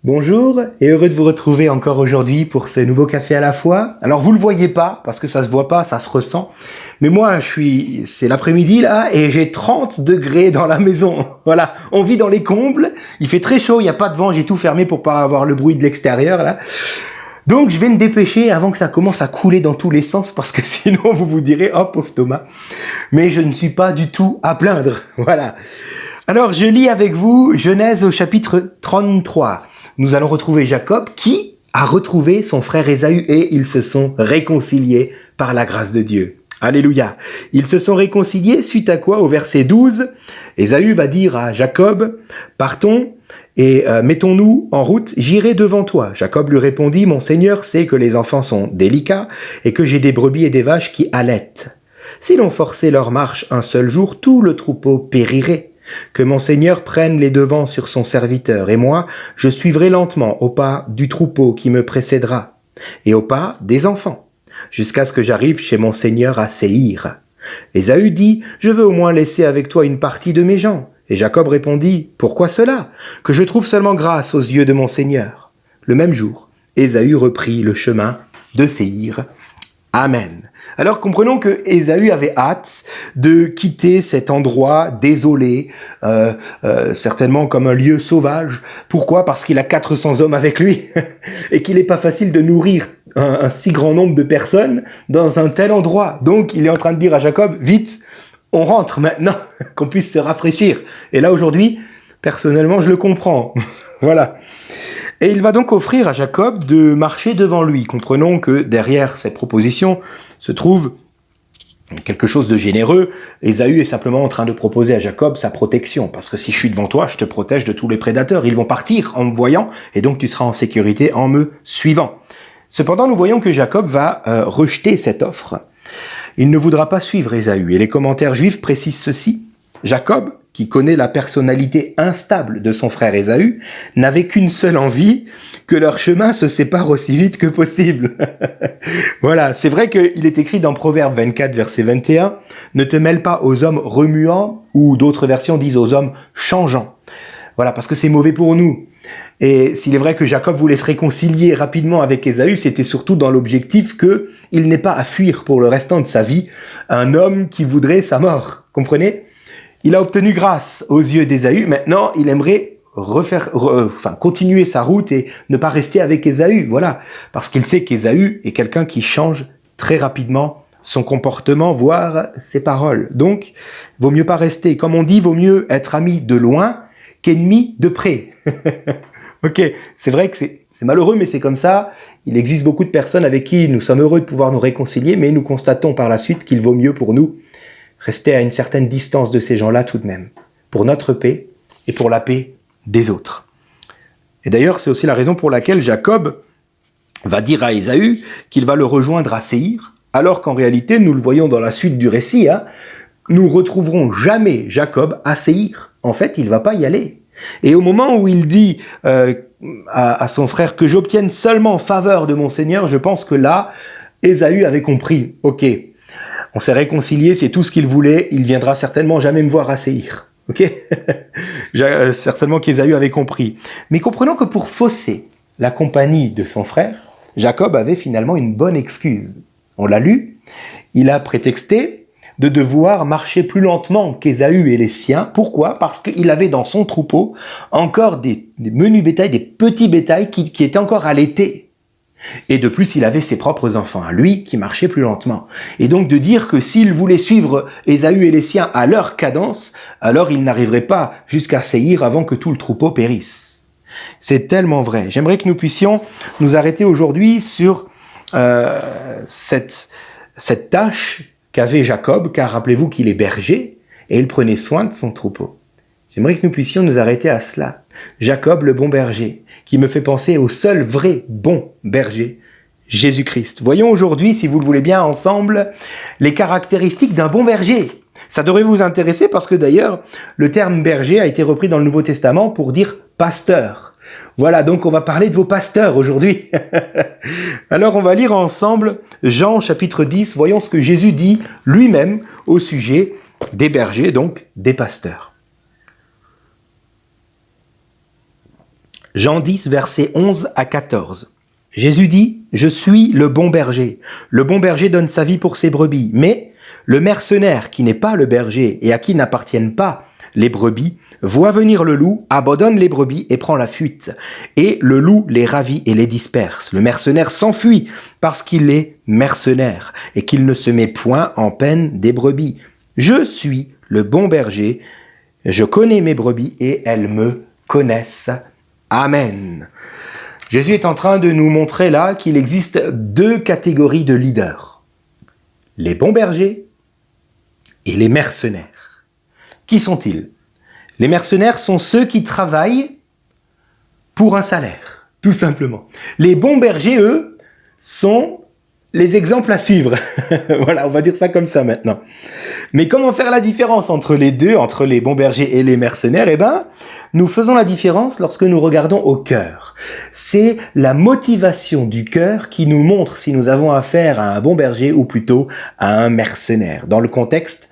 Bonjour et heureux de vous retrouver encore aujourd'hui pour ce nouveau café à la fois. Alors vous le voyez pas parce que ça se voit pas, ça se ressent. Mais moi c'est l'après-midi là et j'ai 30 degrés dans la maison. Voilà, on vit dans les combles, il fait très chaud, il n'y a pas de vent, j'ai tout fermé pour pas avoir le bruit de l'extérieur là. Donc je vais me dépêcher avant que ça commence à couler dans tous les sens parce que sinon vous vous direz oh pauvre Thomas. Mais je ne suis pas du tout à plaindre. Voilà. Alors je lis avec vous Genèse au chapitre 33. Nous allons retrouver Jacob qui a retrouvé son frère Ésaü et ils se sont réconciliés par la grâce de Dieu. Alléluia. Ils se sont réconciliés suite à quoi au verset 12, Ésaü va dire à Jacob, partons et mettons-nous en route, j'irai devant toi. Jacob lui répondit, mon Seigneur sait que les enfants sont délicats et que j'ai des brebis et des vaches qui allaitent. Si l'on forçait leur marche un seul jour, tout le troupeau périrait. Que mon Seigneur prenne les devants sur son serviteur, et moi, je suivrai lentement au pas du troupeau qui me précédera, et au pas des enfants, jusqu'à ce que j'arrive chez mon Seigneur à Séhir. Ésaü dit, je veux au moins laisser avec toi une partie de mes gens. Et Jacob répondit, pourquoi cela? Que je trouve seulement grâce aux yeux de mon Seigneur. Le même jour, Ésaü reprit le chemin de Séhir. Amen. Alors comprenons que Ésaü avait hâte de quitter cet endroit désolé, certainement comme un lieu sauvage. Pourquoi? Parce qu'il a 400 hommes avec lui et qu'il n'est pas facile de nourrir un si grand nombre de personnes dans un tel endroit. Donc il est en train de dire à Jacob, vite, on rentre maintenant, qu'on puisse se rafraîchir. Et là aujourd'hui, personnellement, je le comprends. Voilà. Et il va donc offrir à Jacob de marcher devant lui. Comprenons que derrière cette proposition se trouve quelque chose de généreux. Ésaü est simplement en train de proposer à Jacob sa protection. Parce que si je suis devant toi, je te protège de tous les prédateurs. Ils vont partir en me voyant et donc tu seras en sécurité en me suivant. Cependant, nous voyons que Jacob va rejeter cette offre. Il ne voudra pas suivre Ésaü. Et les commentaires juifs précisent ceci. Jacob, qui connaît la personnalité instable de son frère Ésaü, n'avait qu'une seule envie, que leur chemin se sépare aussi vite que possible. Voilà, c'est vrai qu'il est écrit dans Proverbe 24, verset 21, « Ne te mêle pas aux hommes remuants » ou d'autres versions disent aux hommes changeants. Voilà, parce que c'est mauvais pour nous. Et s'il est vrai que Jacob voulait se réconcilier rapidement avec Ésaü, c'était surtout dans l'objectif qu'il n'ait pas à fuir pour le restant de sa vie un homme qui voudrait sa mort. Comprenez ? Il a obtenu grâce aux yeux d'Ésaü. Maintenant, il aimerait continuer sa route et ne pas rester avec Ésaü. Voilà. Parce qu'il sait qu'Ésaü est quelqu'un qui change très rapidement son comportement, voire ses paroles. Donc, vaut mieux pas rester. Comme on dit, vaut mieux être ami de loin qu'ennemi de près. Ok. C'est vrai que c'est malheureux, mais c'est comme ça. Il existe beaucoup de personnes avec qui nous sommes heureux de pouvoir nous réconcilier, mais nous constatons par la suite qu'il vaut mieux pour nous rester à une certaine distance de ces gens-là tout de même, pour notre paix et pour la paix des autres. Et d'ailleurs, c'est aussi la raison pour laquelle Jacob va dire à Ésaü qu'il va le rejoindre à Séhir, alors qu'en réalité, nous le voyons dans la suite du récit, nous retrouverons jamais Jacob à Séhir. En fait, il va pas y aller. Et au moment où il dit à son frère que j'obtienne seulement faveur de mon Seigneur, je pense que là, Ésaü avait compris, ok, on s'est réconcilié, c'est tout ce qu'il voulait, il viendra certainement jamais me voir à Séhir. Ok? Certainement qu'Ésaü avait compris. Mais comprenons que pour fausser la compagnie de son frère, Jacob avait finalement une bonne excuse. On l'a lu, il a prétexté de devoir marcher plus lentement qu'Ésaü et les siens. Pourquoi? Parce qu'il avait dans son troupeau encore des menus bétails, des petits bétails qui étaient encore allaités. Et de plus, il avait ses propres enfants à lui qui marchaient plus lentement. Et donc de dire que s'il voulait suivre Ésaü et les siens à leur cadence, alors il n'arriverait pas jusqu'à Séhir avant que tout le troupeau périsse. C'est tellement vrai. J'aimerais que nous puissions nous arrêter aujourd'hui sur cette tâche qu'avait Jacob, car rappelez-vous qu'il est berger et il prenait soin de son troupeau. J'aimerais que nous puissions nous arrêter à cela. Jacob, le bon berger, qui me fait penser au seul vrai bon berger, Jésus-Christ. Voyons aujourd'hui, si vous le voulez bien, ensemble, les caractéristiques d'un bon berger. Ça devrait vous intéresser parce que d'ailleurs, le terme berger a été repris dans le Nouveau Testament pour dire pasteur. Voilà, donc on va parler de vos pasteurs aujourd'hui. Alors on va lire ensemble Jean chapitre 10, voyons ce que Jésus dit lui-même au sujet des bergers, donc des pasteurs. Jean 10, versets 11 à 14. Jésus dit, « Je suis le bon berger. Le bon berger donne sa vie pour ses brebis. Mais le mercenaire qui n'est pas le berger et à qui n'appartiennent pas les brebis, voit venir le loup, abandonne les brebis et prend la fuite. Et le loup les ravit et les disperse. Le mercenaire s'enfuit parce qu'il est mercenaire et qu'il ne se met point en peine des brebis. Je suis le bon berger. Je connais mes brebis et elles me connaissent. Amen. » Jésus est en train de nous montrer là qu'il existe deux catégories de leaders. Les bons bergers et les mercenaires. Qui sont-ils? Les mercenaires sont ceux qui travaillent pour un salaire, tout simplement. Les bons bergers, eux, sont les exemples à suivre. Voilà, on va dire ça comme ça maintenant. Mais comment faire la différence entre les deux, entre les bons bergers et les mercenaires? Eh bien, nous faisons la différence lorsque nous regardons au cœur. C'est la motivation du cœur qui nous montre si nous avons affaire à un bon berger ou plutôt à un mercenaire. Dans le contexte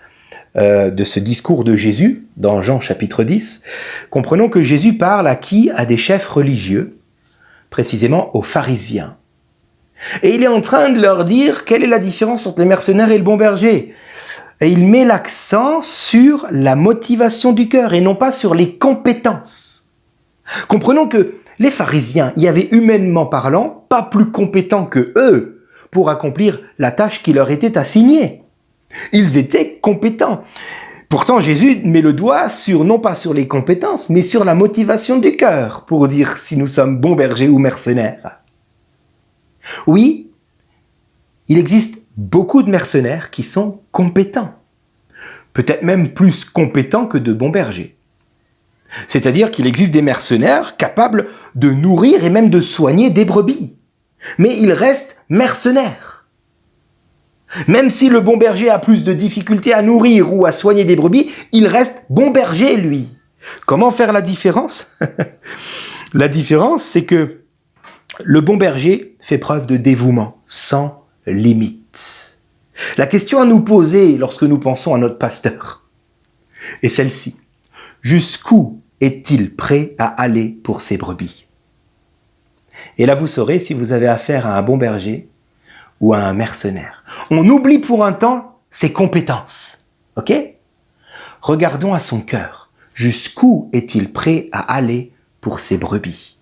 de ce discours de Jésus, dans Jean chapitre 10, comprenons que Jésus parle à qui? À des chefs religieux, précisément aux pharisiens. Et il est en train de leur dire quelle est la différence entre les mercenaires et le bon berger. Et il met l'accent sur la motivation du cœur et non pas sur les compétences. Comprenons que les pharisiens y avaient humainement parlant pas plus compétents que eux pour accomplir la tâche qui leur était assignée. Ils étaient compétents. Pourtant, Jésus met le doigt sur, non pas sur les compétences, mais sur la motivation du cœur pour dire si nous sommes bons bergers ou mercenaires. Oui, il existe beaucoup de mercenaires qui sont compétents. Peut-être même plus compétents que de bons bergers. C'est-à-dire qu'il existe des mercenaires capables de nourrir et même de soigner des brebis. Mais ils restent mercenaires. Même si le bon berger a plus de difficultés à nourrir ou à soigner des brebis, il reste bon berger, lui. Comment faire la différence? La différence, c'est que le bon berger fait preuve de dévouement, sans limite. La question à nous poser lorsque nous pensons à notre pasteur est celle-ci. Jusqu'où est-il prêt à aller pour ses brebis? Et là, vous saurez si vous avez affaire à un bon berger ou à un mercenaire. On oublie pour un temps ses compétences. Ok? Regardons à son cœur. Jusqu'où est-il prêt à aller pour ses brebis?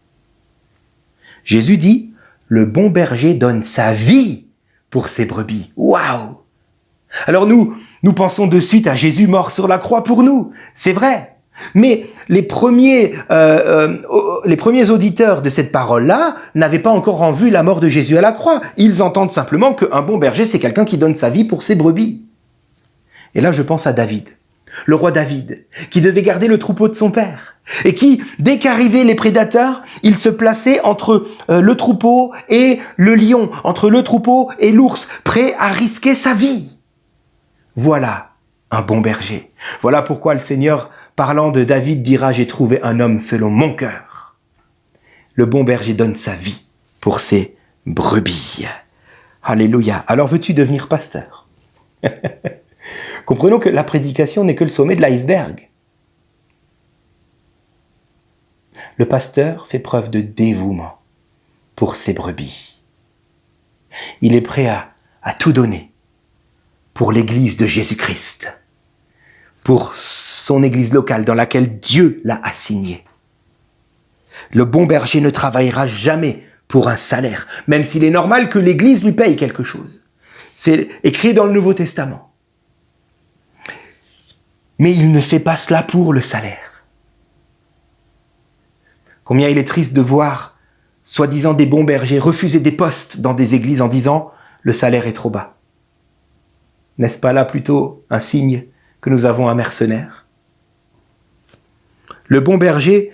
Jésus dit, le bon berger donne sa vie pour ses brebis. Waouh! Alors nous pensons de suite à Jésus mort sur la croix pour nous. C'est vrai. Mais les premiers auditeurs de cette parole-là n'avaient pas encore en vue la mort de Jésus à la croix. Ils entendent simplement qu'un bon berger, c'est quelqu'un qui donne sa vie pour ses brebis. Et là, je pense à David, le roi David, qui devait garder le troupeau de son père. Et qui, dès qu'arrivaient les prédateurs, il se plaçait entre le troupeau et le lion, entre le troupeau et l'ours, prêt à risquer sa vie. Voilà un bon berger. Voilà pourquoi le Seigneur, parlant de David, dira « J'ai trouvé un homme selon mon cœur ». Le bon berger donne sa vie pour ses brebis. Alléluia. Alors veux-tu devenir pasteur? Comprenons que la prédication n'est que le sommet de l'iceberg. Le pasteur fait preuve de dévouement pour ses brebis. Il est prêt à tout donner pour l'Église de Jésus-Christ, pour son Église locale dans laquelle Dieu l'a assigné. Le bon berger ne travaillera jamais pour un salaire, même s'il est normal que l'Église lui paye quelque chose. C'est écrit dans le Nouveau Testament. Mais il ne fait pas cela pour le salaire. Combien il est triste de voir, soi-disant des bons bergers, refuser des postes dans des églises en disant « le salaire est trop bas ». N'est-ce pas là plutôt un signe que nous avons un mercenaire? Le bon berger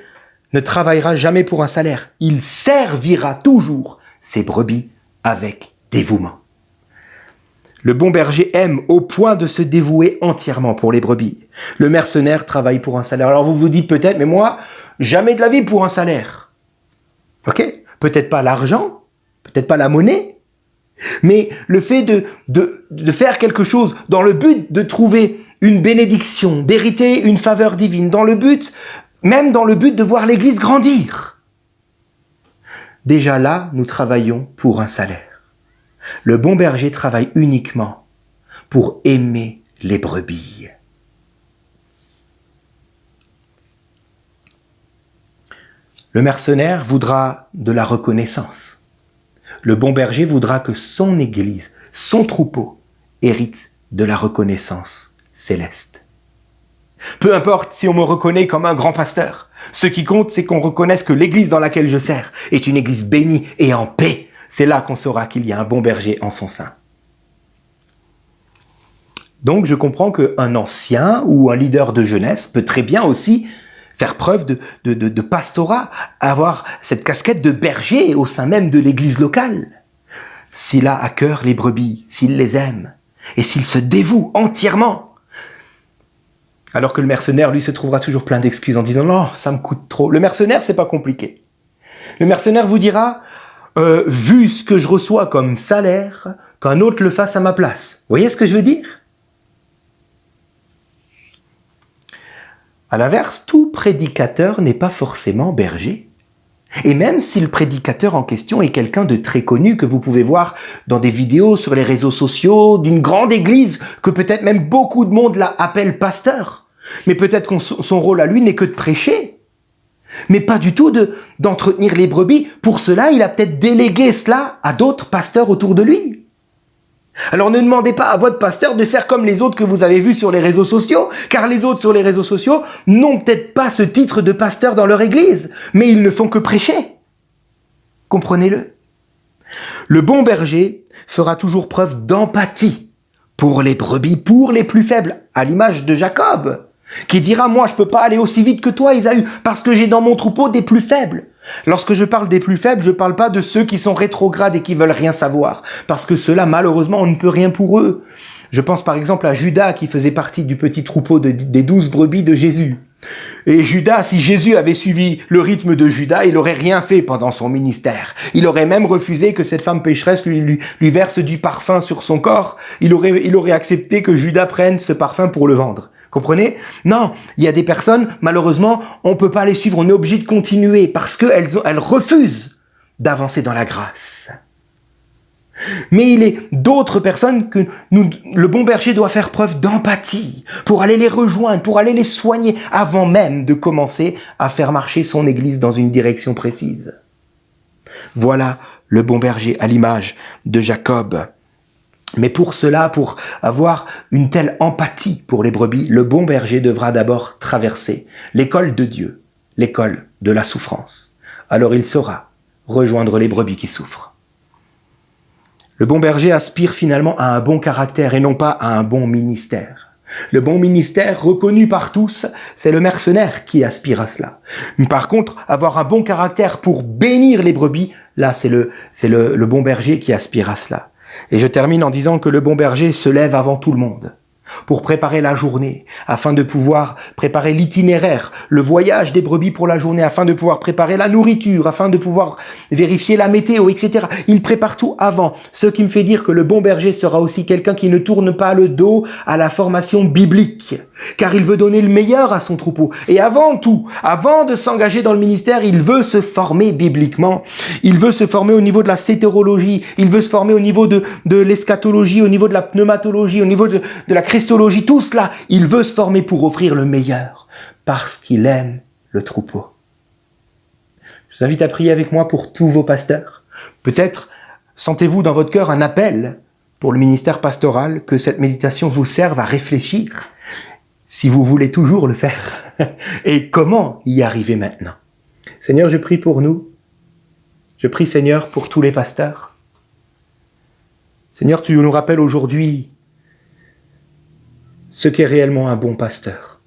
ne travaillera jamais pour un salaire. Il servira toujours ses brebis avec dévouement. Le bon berger aime au point de se dévouer entièrement pour les brebis. Le mercenaire travaille pour un salaire. Alors vous vous dites peut-être, mais moi, jamais de la vie pour un salaire. Ok? Peut-être pas l'argent, peut-être pas la monnaie, mais le fait de faire quelque chose dans le but de trouver une bénédiction, d'hériter une faveur divine, même dans le but de voir l'Église grandir. Déjà là, nous travaillons pour un salaire. Le bon berger travaille uniquement pour aimer les brebis. Le mercenaire voudra de la reconnaissance. Le bon berger voudra que son église, son troupeau, hérite de la reconnaissance céleste. Peu importe si on me reconnaît comme un grand pasteur, ce qui compte, c'est qu'on reconnaisse que l'église dans laquelle je sers est une église bénie et en paix. C'est là qu'on saura qu'il y a un bon berger en son sein. Donc je comprends qu'un ancien ou un leader de jeunesse peut très bien aussi faire preuve de pastorat, avoir cette casquette de berger au sein même de l'église locale. S'il a à cœur les brebis, s'il les aime, et s'il se dévoue entièrement. Alors que le mercenaire, lui, se trouvera toujours plein d'excuses en disant « Non, ça me coûte trop ». Le mercenaire, c'est pas compliqué. Le mercenaire vous dira « Vu ce que je reçois comme salaire, qu'un autre le fasse à ma place ». Vous voyez ce que je veux dire ? À l'inverse, tout prédicateur n'est pas forcément berger. Et même si le prédicateur en question est quelqu'un de très connu que vous pouvez voir dans des vidéos sur les réseaux sociaux, d'une grande église, que peut-être même beaucoup de monde l'appelle pasteur, mais peut-être que son rôle à lui n'est que de prêcher, mais pas du tout d'entretenir les brebis. Pour cela, il a peut-être délégué cela à d'autres pasteurs autour de lui. Alors ne demandez pas à votre pasteur de faire comme les autres que vous avez vus sur les réseaux sociaux, car les autres sur les réseaux sociaux n'ont peut-être pas ce titre de pasteur dans leur église, mais ils ne font que prêcher. Comprenez-le. Le bon berger fera toujours preuve d'empathie pour les brebis, pour les plus faibles, à l'image de Jacob, qui dira « Moi, je ne peux pas aller aussi vite que toi, Ésaü, parce que j'ai dans mon troupeau des plus faibles. » Lorsque je parle des plus faibles, je ne parle pas de ceux qui sont rétrogrades et qui veulent rien savoir, parce que ceux-là, malheureusement, on ne peut rien pour eux. Je pense par exemple à Judas, qui faisait partie du petit troupeau des 12 brebis de Jésus. Et Judas, si Jésus avait suivi le rythme de Judas, il n'aurait rien fait pendant son ministère. Il aurait même refusé que cette femme pécheresse lui verse du parfum sur son corps. Il aurait accepté que Judas prenne ce parfum pour le vendre. Comprenez ? Non, il y a des personnes, malheureusement, on ne peut pas les suivre, on est obligé de continuer parce qu'elles refusent d'avancer dans la grâce. Mais il est d'autres personnes que le bon berger doit faire preuve d'empathie pour aller les rejoindre, pour aller les soigner avant même de commencer à faire marcher son église dans une direction précise. Voilà le bon berger à l'image de Jacob. Mais pour cela, pour avoir une telle empathie pour les brebis, le bon berger devra d'abord traverser l'école de Dieu, l'école de la souffrance. Alors il saura rejoindre les brebis qui souffrent. Le bon berger aspire finalement à un bon caractère et non pas à un bon ministère. Le bon ministère reconnu par tous, c'est le mercenaire qui aspire à cela. Mais par contre, avoir un bon caractère pour bénir les brebis, là c'est le bon berger qui aspire à cela. Et je termine en disant que le bon berger se lève avant tout le monde pour préparer la journée, afin de pouvoir préparer l'itinéraire, le voyage des brebis pour la journée, afin de pouvoir préparer la nourriture, afin de pouvoir vérifier la météo, etc. Il prépare tout avant, ce qui me fait dire que le bon berger sera aussi quelqu'un qui ne tourne pas le dos à la formation biblique, car il veut donner le meilleur à son troupeau. Et avant tout, avant de s'engager dans le ministère, il veut se former bibliquement, il veut se former au niveau de la sétérologie, il veut se former au niveau de l'eschatologie, au niveau de la pneumatologie, au niveau de la christologie, tout cela, il veut se former pour offrir le meilleur, parce qu'il aime le troupeau. Je vous invite à prier avec moi pour tous vos pasteurs. Peut-être sentez-vous dans votre cœur un appel pour le ministère pastoral, que cette méditation vous serve à réfléchir, si vous voulez toujours le faire, et comment y arriver maintenant. Seigneur, je prie pour nous. Je prie, Seigneur, pour tous les pasteurs. Seigneur, tu nous rappelles aujourd'hui ce qu'est réellement un bon pasteur.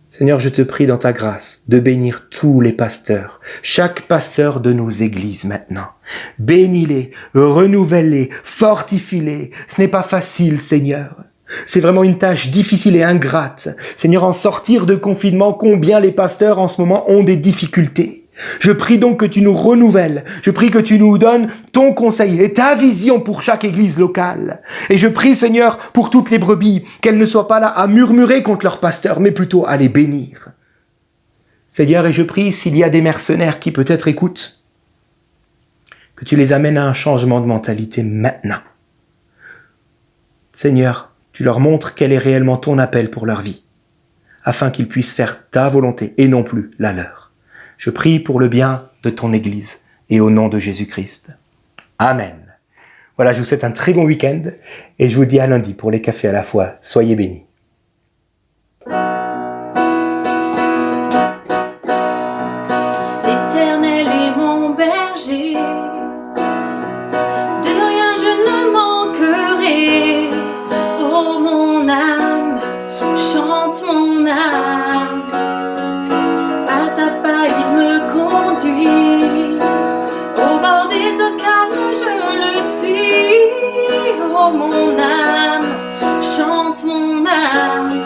Seigneur, je te prie dans ta grâce de bénir tous les pasteurs, chaque pasteur de nos églises maintenant. Bénis-les, renouvelle-les, fortifie-les. Ce n'est pas facile, Seigneur. C'est vraiment une tâche difficile et ingrate. Seigneur, en sortir de confinement, combien les pasteurs en ce moment ont des difficultés. Je prie donc que tu nous renouvelles. Je prie que tu nous donnes ton conseil et ta vision pour chaque église locale. Et je prie, Seigneur, pour toutes les brebis, qu'elles ne soient pas là à murmurer contre leur pasteur, mais plutôt à les bénir. Seigneur, et je prie s'il y a des mercenaires qui peut-être écoutent, que tu les amènes à un changement de mentalité maintenant. Seigneur, tu leur montres quel est réellement ton appel pour leur vie, afin qu'ils puissent faire ta volonté et non plus la leur. Je prie pour le bien de ton Église et au nom de Jésus-Christ. Amen. Voilà, je vous souhaite un très bon week-end et je vous dis à lundi pour les cafés à la fois. Soyez bénis. L'Éternel est mon berger, de rien je ne manquerai. Oh mon âme, chante mon âme, pas à pas il me conduit, au bord des eaux calmes je le suis. Oh mon âme, chante mon âme,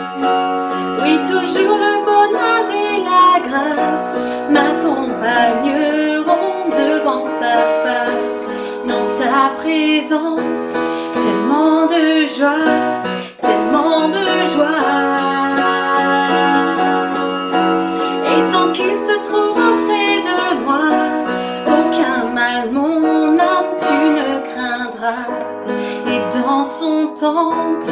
oui toujours le bonheur et la grâce m'accompagneront devant sa face. Dans sa présence, tellement de joie, tellement de joie. Et tant qu'il se trouve auprès de moi, aucun mal mon âme tu ne craindras. Et dans son temple